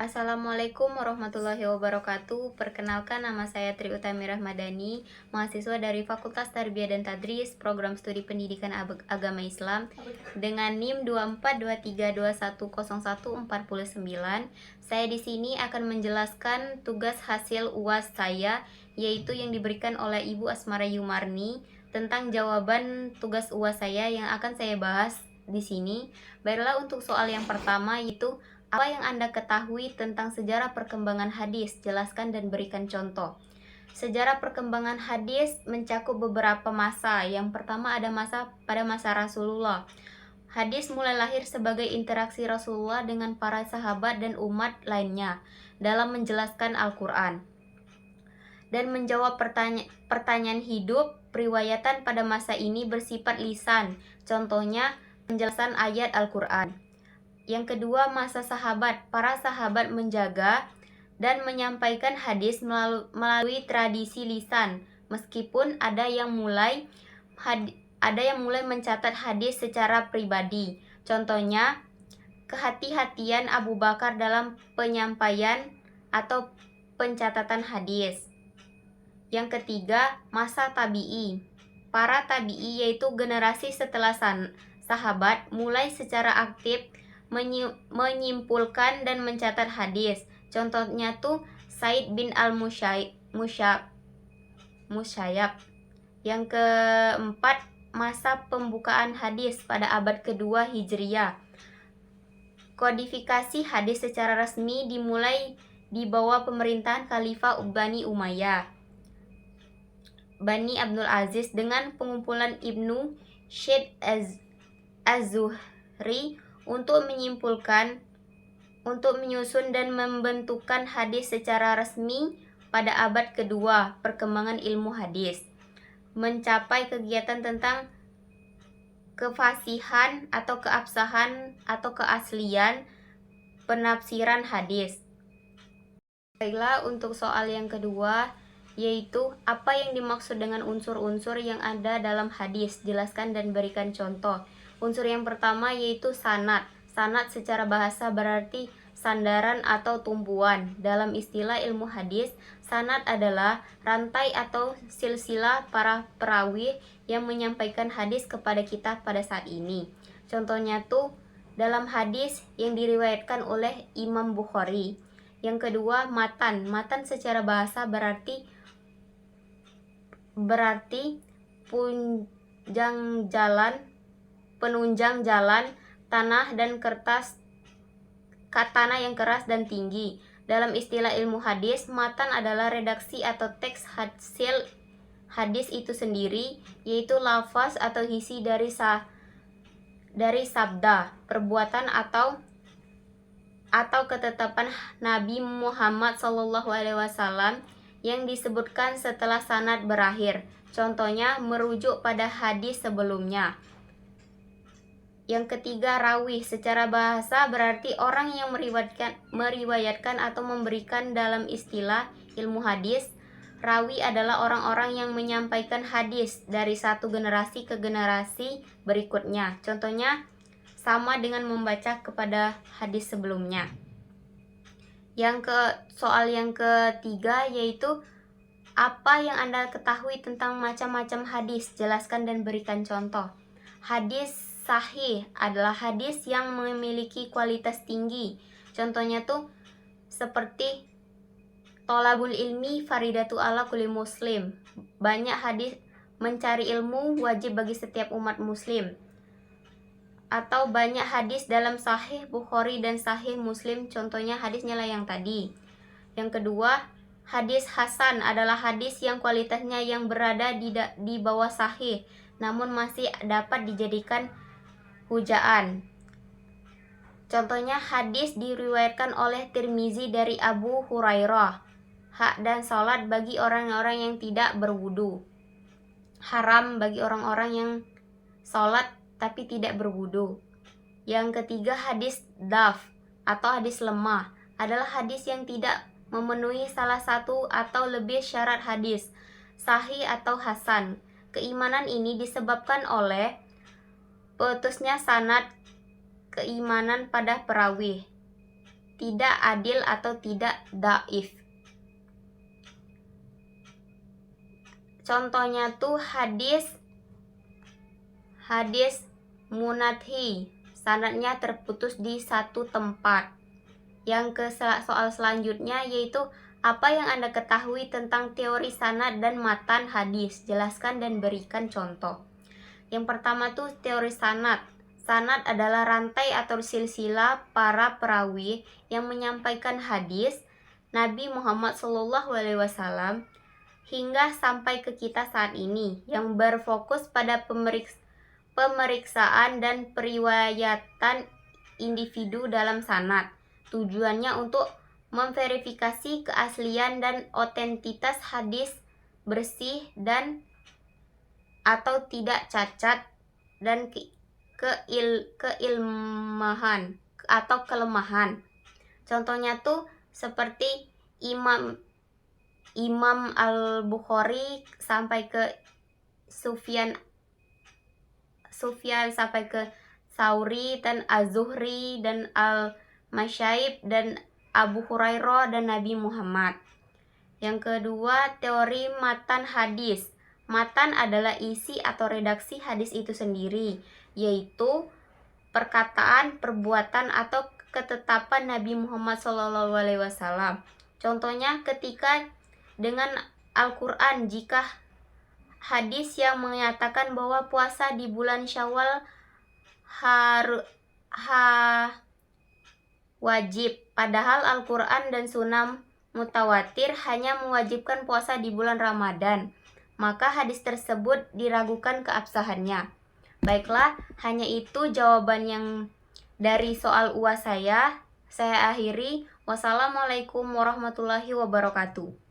Assalamualaikum warahmatullahi wabarakatuh. Perkenalkan, nama saya Tri Utami Rahmadani, mahasiswa dari Fakultas Tarbiyah dan Tadris, Program Studi Pendidikan Agama Islam dengan NIM 2423210149. Saya di sini akan menjelaskan tugas hasil UAS saya, yaitu yang diberikan oleh Ibu Asmara Yumarni tentang jawaban tugas UAS saya yang akan saya bahas di sini. Baiklah, untuk soal yang pertama, yaitu apa yang Anda ketahui tentang sejarah perkembangan hadis? Jelaskan dan berikan contoh. Sejarah perkembangan hadis mencakup beberapa masa. Yang pertama ada pada masa Rasulullah. Hadis mulai lahir sebagai interaksi Rasulullah dengan para sahabat dan umat lainnya dalam menjelaskan Al-Quran dan menjawab pertanyaan hidup. Periwayatan pada masa ini bersifat lisan, contohnya penjelasan ayat Al-Quran. Yang kedua, masa sahabat. Para sahabat menjaga dan menyampaikan hadis melalui tradisi lisan, meskipun ada yang mulai mencatat hadis secara pribadi. Contohnya, kehati-hatian Abu Bakar dalam penyampaian atau pencatatan hadis. Yang ketiga, masa tabi'i. Para tabi'i, yaitu generasi setelah sahabat, mulai secara aktif menyimpulkan dan mencatat hadis. Contohnya tuh Said bin Musayyab. Yang keempat, masa pembukaan hadis pada abad kedua Hijriyah. Kodifikasi hadis secara resmi dimulai di bawah pemerintahan Khalifah Bani Umayyah, Bani Abdul Aziz, dengan pengumpulan Ibnu Syed Az-Zuhri untuk menyusun dan membentukkan hadis secara resmi pada abad kedua. Perkembangan ilmu hadis mencapai kegiatan tentang kefasihan atau keabsahan atau keaslian penafsiran hadis. Baiklah, untuk soal yang kedua, yaitu apa yang dimaksud dengan unsur-unsur yang ada dalam hadis? Jelaskan dan berikan contoh. Unsur yang pertama yaitu sanad. Sanad secara bahasa berarti sandaran atau tumpuan. Dalam istilah ilmu hadis, sanad adalah rantai atau silsilah para perawi yang menyampaikan hadis kepada kita pada saat ini. Contohnya tuh dalam hadis yang diriwayatkan oleh Imam Bukhari. Yang kedua, matan. Matan secara bahasa berarti penunjang jalan, tanah yang keras dan tinggi. Dalam istilah ilmu hadis, matan adalah redaksi atau teks hasil hadis itu sendiri, yaitu lafaz atau isi dari sabda, perbuatan atau ketetapan Nabi Muhammad SAW yang disebutkan setelah sanad berakhir. Contohnya merujuk pada hadis sebelumnya. Yang ketiga, rawi. Secara bahasa berarti orang yang meriwayatkan atau memberikan. Dalam istilah ilmu hadis, rawi adalah orang-orang yang menyampaikan hadis dari satu generasi ke generasi berikutnya. Contohnya sama dengan membaca kepada hadis sebelumnya. Soal yang ketiga yaitu apa yang Anda ketahui tentang macam-macam hadis? Jelaskan dan berikan contoh. Hadis sahih adalah hadis yang memiliki kualitas tinggi. Contohnya tuh seperti tolabul ilmi faridatu ala kulli muslim. Banyak hadis mencari ilmu wajib bagi setiap umat muslim. Atau banyak hadis dalam Sahih Bukhari dan Sahih Muslim, contohnya hadisnya lah yang tadi. Yang kedua, hadis hasan adalah hadis yang kualitasnya yang berada di bawah sahih, namun masih dapat dijadikan hujaan. Contohnya hadis diriwayatkan oleh Tirmizi dari Abu Hurairah, hak dan salat bagi orang-orang yang tidak berwudu, haram bagi orang-orang yang salat tapi tidak berwudu. Yang ketiga, hadis daf atau hadis lemah adalah hadis yang tidak memenuhi salah satu atau lebih syarat hadis sahih atau hasan. Keimanan ini disebabkan oleh putusnya sanad keimanan pada perawi. tidak adil atau tidak dhaif. Contohnya tuh hadis munadhi, sanadnya terputus di satu tempat. Yang ke soal selanjutnya yaitu apa yang Anda ketahui tentang teori sanad dan matan hadis? Jelaskan dan berikan contoh. Yang pertama tuh teori sanad. Sanad adalah rantai atau silsilah para perawi yang menyampaikan hadis Nabi Muhammad SAW hingga sampai ke kita saat ini, yang berfokus pada pemeriksaan dan periwayatan individu dalam sanad. Tujuannya untuk memverifikasi keaslian dan otentitas hadis bersih dan atau tidak cacat dan keilmahan atau kelemahan. Contohnya tuh seperti Imam Al-Bukhari sampai ke Sufyan sampai ke Sauri dan Az-Zuhri dan Al-Masyaib dan Abu Hurairah dan Nabi Muhammad. Yang kedua, teori matan hadis. Matan adalah isi atau redaksi hadis itu sendiri, yaitu perkataan, perbuatan atau ketetapan Nabi Muhammad SAW. Contohnya ketika dengan Al-Quran, jika hadis yang menyatakan bahwa puasa di bulan Syawal wajib, padahal Al-Quran dan Sunnah mutawatir hanya mewajibkan puasa di bulan Ramadan, maka hadis tersebut diragukan keabsahannya. Baiklah, hanya itu jawaban yang dari soal UAS saya. Saya akhiri. Wassalamualaikum warahmatullahi wabarakatuh.